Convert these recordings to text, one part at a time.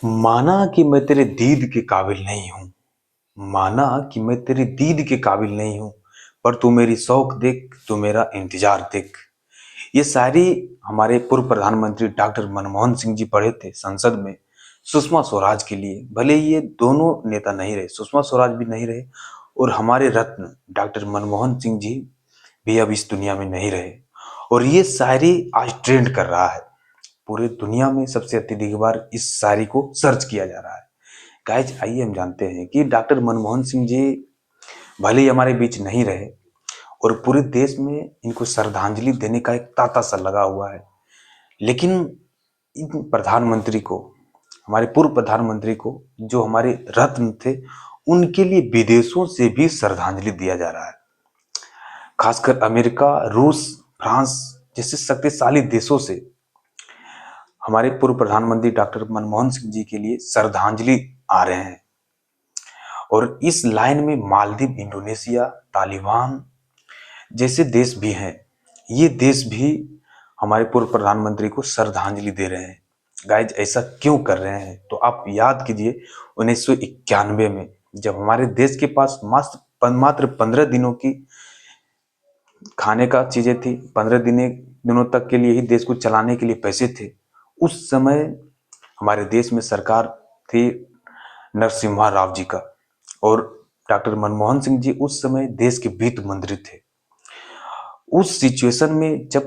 माना कि मैं तेरे दीद के काबिल नहीं हूँ। माना कि मैं तेरी दीद के काबिल नहीं हूँ, पर तू मेरी शौक देख, तू मेरा इंतजार देख। ये शायरी हमारे पूर्व प्रधानमंत्री डॉक्टर मनमोहन सिंह जी पढ़े थे संसद में सुषमा स्वराज के लिए। भले ही ये दोनों नेता नहीं रहे, सुषमा स्वराज भी नहीं रहे और हमारे रत्न डॉक्टर मनमोहन सिंह जी भी अब इस दुनिया में नहीं रहे, और ये शायरी आज ट्रेंड कर रहा है। पूरे दुनिया में सबसे अत्यधिक बार इस शायरी को सर्च किया जा रहा है। गाइज, आइए हम जानते हैं कि डॉक्टर मनमोहन सिंह जी भले ही हमारे बीच नहीं रहे और पूरे देश में इनको श्रद्धांजलि देने का एक तांता सा लगा हुआ है, लेकिन इन प्रधानमंत्री को, हमारे पूर्व प्रधानमंत्री को, जो हमारे रत्न थे, उनके लिए विदेशों से भी श्रद्धांजलि दिया जा रहा है। खासकर अमेरिका, रूस, फ्रांस जैसे शक्तिशाली देशों से हमारे पूर्व प्रधानमंत्री डॉक्टर मनमोहन सिंह जी के लिए श्रद्धांजलि आ रहे हैं। और इस लाइन में मालदीव, इंडोनेशिया, तालिबान जैसे देश भी हैं। ये देश भी हमारे पूर्व प्रधानमंत्री को श्रद्धांजलि दे रहे हैं। गाइज, ऐसा क्यों कर रहे हैं? तो आप याद कीजिए 1991 में जब हमारे देश के पास मात्र 15 दिनों की खाने का चीजें थी, 15 दिनों तक के लिए ही देश को चलाने के लिए पैसे थे। उस समय हमारे देश में सरकार थी नरसिम्हा राव जी का, और डॉक्टर मनमोहन सिंह जी उस समय देश के वित्त मंत्री थे। उस सिचुएशन में जब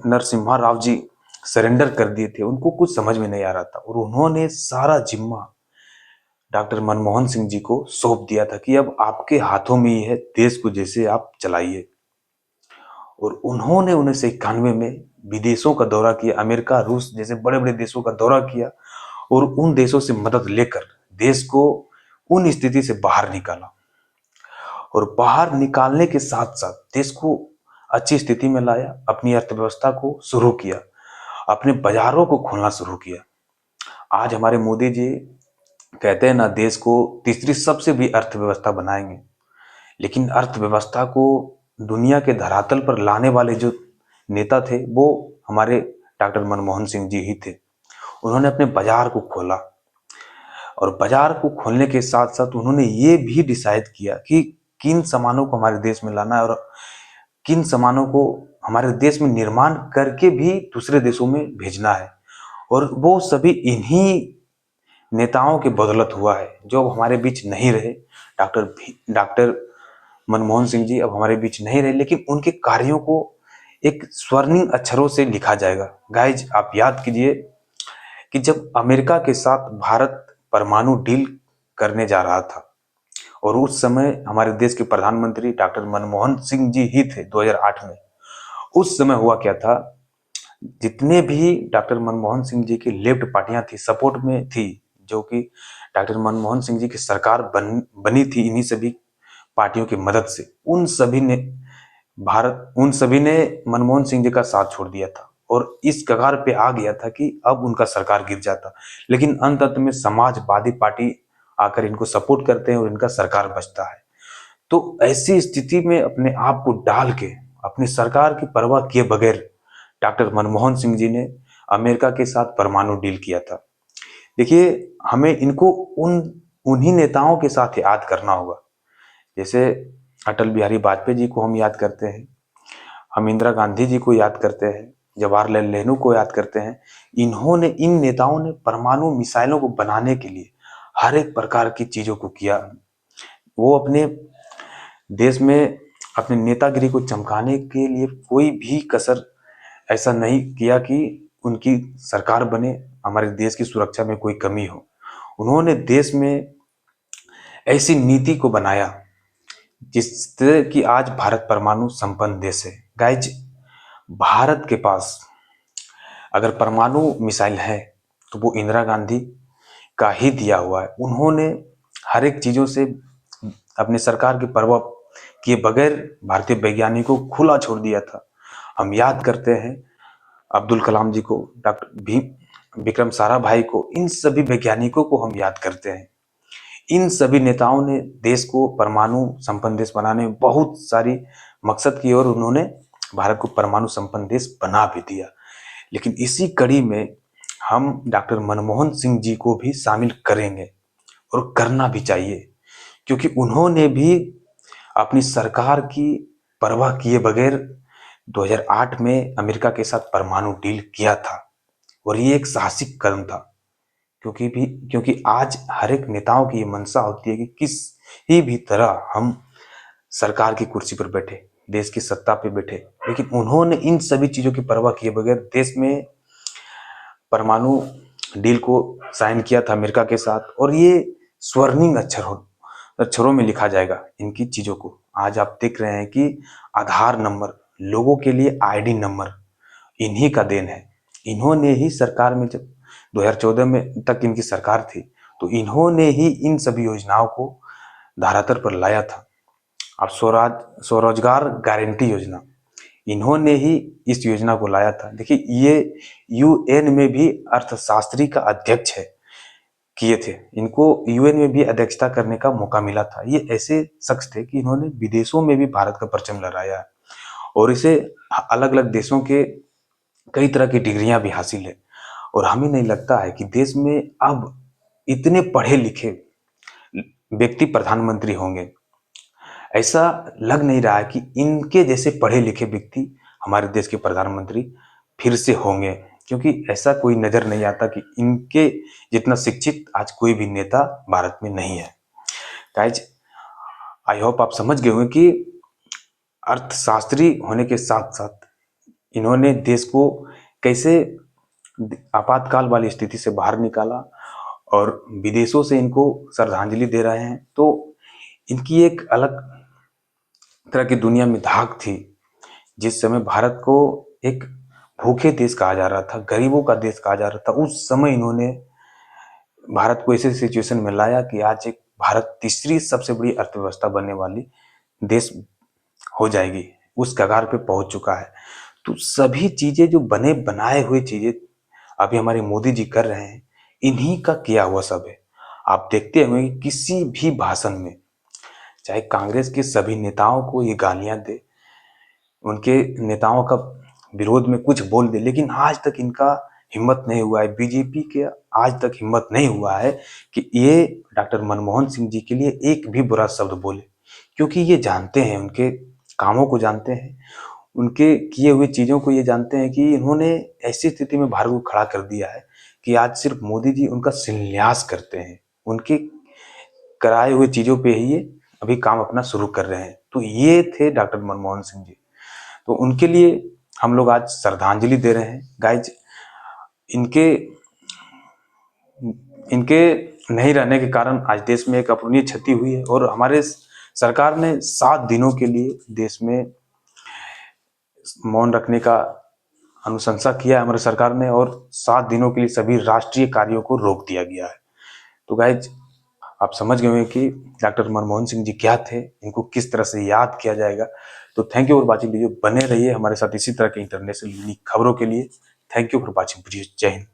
नरसिम्हा राव जी सरेंडर कर दिए थे, उनको कुछ समझ में नहीं आ रहा था और उन्होंने सारा जिम्मा डॉक्टर मनमोहन सिंह जी को सौंप दिया था कि अब आपके हाथों में ही है, देश को जैसे आप चलाइए। और उन्होंने 1991 में विदेशों का दौरा किया, अमेरिका, रूस जैसे बड़े बड़े देशों का दौरा किया और उन देशों से मदद लेकर देश को उन स्थिति से बाहर निकाला। और बाहर निकालने के साथ साथ देश को अच्छी स्थिति में लाया, अपनी अर्थव्यवस्था को शुरू किया, अपने बाजारों को खोलना शुरू किया। आज हमारे मोदी जी कहते हैं ना, देश को तीसरी सबसे बड़ी अर्थव्यवस्था बनाएंगे, लेकिन अर्थव्यवस्था को दुनिया के धरातल पर लाने वाले जो नेता थे वो हमारे डॉक्टर मनमोहन सिंह जी ही थे। उन्होंने अपने बाजार को खोला और बाजार को खोलने के साथ साथ उन्होंने ये भी डिसाइड किया कि किन सामानों को हमारे देश में लाना है और किन सामानों को हमारे देश में निर्माण करके भी दूसरे देशों में भेजना है। और वो सभी इन्हीं नेताओं के बदौलत हुआ है जो अब हमारे बीच नहीं रहे। डॉक्टर मनमोहन सिंह जी अब हमारे बीच नहीं रहे, लेकिन उनके कार्यों को एक स्वर्णिम अक्षरों से लिखा जाएगा। गाइज, आप याद कीजिए कि जब अमेरिका के साथ भारत परमाणु डील करने जा रहा था और उस समय हमारे देश के प्रधानमंत्री डॉक्टर मनमोहन सिंह जी ही थे 2008 में। उस समय हुआ क्या था, जितने भी डॉक्टर मनमोहन सिंह जी की लेफ्ट पार्टियां थी, सपोर्ट में थी, जो कि डॉक्टर मनमोहन सिंह जी की सरकार बनी थी इन्हीं सभी पार्टियों की मदद से, उन सभी ने मनमोहन सिंह जी का साथ छोड़ दिया था और इस कगार पे आ गया था कि अब उनका सरकार गिर जाता। लेकिन अंत में समाजवादी पार्टी आकर इनको सपोर्ट करते हैं और इनका सरकार बचता है। तो ऐसी स्थिति में अपने आप को डाल के, अपनी सरकार की परवाह किए बगैर डॉक्टर मनमोहन सिंह जी ने अमेरिका के साथ परमाणु डील किया था। देखिए, हमें इनको उन्हीं नेताओं के साथ याद करना होगा। जैसे अटल बिहारी वाजपेयी जी को हम याद करते हैं, हम इंदिरा गांधी जी को याद करते हैं, जवाहरलाल नेहरू को याद करते हैं। इन नेताओं ने परमाणु मिसाइलों को बनाने के लिए हर एक प्रकार की चीजों को किया। वो अपने देश में अपने नेतागिरी को चमकाने के लिए कोई भी कसर ऐसा नहीं किया कि उनकी सरकार बने, हमारे देश की सुरक्षा में कोई कमी हो। उन्होंने देश में ऐसी नीति को बनाया जिससे कि आज भारत परमाणु संपन्न देश है। गाइज, भारत के पास अगर परमाणु मिसाइल है तो वो इंदिरा गांधी का ही दिया हुआ है। उन्होंने हर एक चीजों से अपनी सरकार की परवाह किए बगैर भारतीय वैज्ञानिकों को खुला छोड़ दिया था। हम याद करते हैं अब्दुल कलाम जी को, डॉक्टर विक्रम साराभाई को, इन सभी वैज्ञानिकों को हम याद करते हैं। इन सभी नेताओं ने देश को परमाणु संपन्न देश बनाने में बहुत सारी मकसद की और उन्होंने भारत को परमाणु संपन्न देश बना भी दिया। लेकिन इसी कड़ी में हम डॉक्टर मनमोहन सिंह जी को भी शामिल करेंगे और करना भी चाहिए, क्योंकि उन्होंने भी अपनी सरकार की परवाह किए बगैर 2008 में अमेरिका के साथ परमाणु डील किया था, और ये एक साहसिक कदम था। क्योंकि आज हर एक नेताओं की ये मंशा होती है कि किसी भी तरह हम सरकार की कुर्सी पर बैठे, देश की सत्ता पे बैठे, लेकिन उन्होंने इन सभी चीजों की परवाह किए बगैर देश में परमाणु डील को साइन किया था अमेरिका के साथ। और ये स्वर्णिम अक्षरों में लिखा जाएगा इनकी चीजों को। आज आप देख रहे हैं कि आधार नंबर, लोगों के लिए आईडी नंबर इन्हीं का देन है। इन्होंने ही सरकार में, जब 2014 में तक इनकी सरकार थी, तो इन्होंने ही इन सभी योजनाओं को धरातल पर लाया था। अब स्वरोजगार गारंटी योजना, इन्होंने ही इस योजना को लाया था। देखिए, ये यूएन में भी अर्थशास्त्री का अध्यक्ष है किए थे, इनको यूएन में भी अध्यक्षता करने का मौका मिला था। ये ऐसे शख्स थे कि इन्होंने विदेशों में भी भारत का परचम लहराया है, और इसे अलग अलग देशों के कई तरह की डिग्रियां भी हासिल है। और हमें नहीं लगता है कि देश में अब इतने पढ़े लिखे व्यक्ति प्रधानमंत्री होंगे। ऐसा लग नहीं रहा है कि इनके जैसे पढ़े लिखे व्यक्ति हमारे देश के प्रधानमंत्री फिर से होंगे, क्योंकि ऐसा कोई नजर नहीं आता कि इनके जितना शिक्षित आज कोई भी नेता भारत में नहीं है। गाइज, आई होप आप समझ गए होंगे कि अर्थशास्त्री होने के साथ साथ इन्होंने देश को कैसे आपातकाल वाली स्थिति से बाहर निकाला, और विदेशों से इनको श्रद्धांजलि दे रहे हैं। तो इनकी एक अलग तरह की दुनिया में धाक थी। जिस समय भारत को एक भूखे देश कहा जा रहा था, गरीबों का देश कहा जा रहा था, उस समय इन्होंने भारत को ऐसे सिचुएशन में लाया कि आज एक भारत तीसरी सबसे बड़ी अर्थव्यवस्था बनने वाली देश हो जाएगी, उस कगार पे पहुंच चुका है। तो सभी चीजें जो बने बनाए हुए चीजें अभी हमारे मोदी जी कर रहे हैं, इन्हीं का किया हुआ सब है। आप देखते होंगे कि किसी भी भाषण में, चाहे कांग्रेस के सभी नेताओं को ये गालियां दे, उनके नेताओं का विरोध में कुछ बोल दे, लेकिन आज तक इनका हिम्मत नहीं हुआ है, बीजेपी के आज तक हिम्मत नहीं हुआ है कि ये डॉक्टर मनमोहन सिंह जी के लिए एक भी बुरा शब्द बोले, क्योंकि ये जानते हैं, उनके कामों को जानते हैं, उनके किए हुए चीजों को ये जानते हैं कि इन्होंने ऐसी स्थिति में भारत को खड़ा कर दिया है कि आज सिर्फ मोदी जी उनका शिलान्यास करते हैं, उनके कराए हुए चीजों पे ही ये अभी काम अपना शुरू कर रहे हैं। तो ये थे डॉक्टर मनमोहन सिंह जी, तो उनके लिए हम लोग आज श्रद्धांजलि दे रहे हैं। गाइज, इनके इनके नहीं रहने के कारण आज देश में एक अपूरणीय क्षति हुई है, और हमारे सरकार ने 7 दिनों के लिए देश में मौन रखने का अनुशंसा किया है हमारी सरकार ने, और 7 दिनों के लिए सभी राष्ट्रीय कार्यों को रोक दिया गया है। तो गाइज, आप समझ गए होंगे कि डॉक्टर मनमोहन सिंह जी क्या थे, इनको किस तरह से याद किया जाएगा। तो thank you for watching video, बने रहिए हमारे साथ इसी तरह के इंटरनेशनल यूनिक खबरों के लिए। Thank you for watching video. जय हिंद।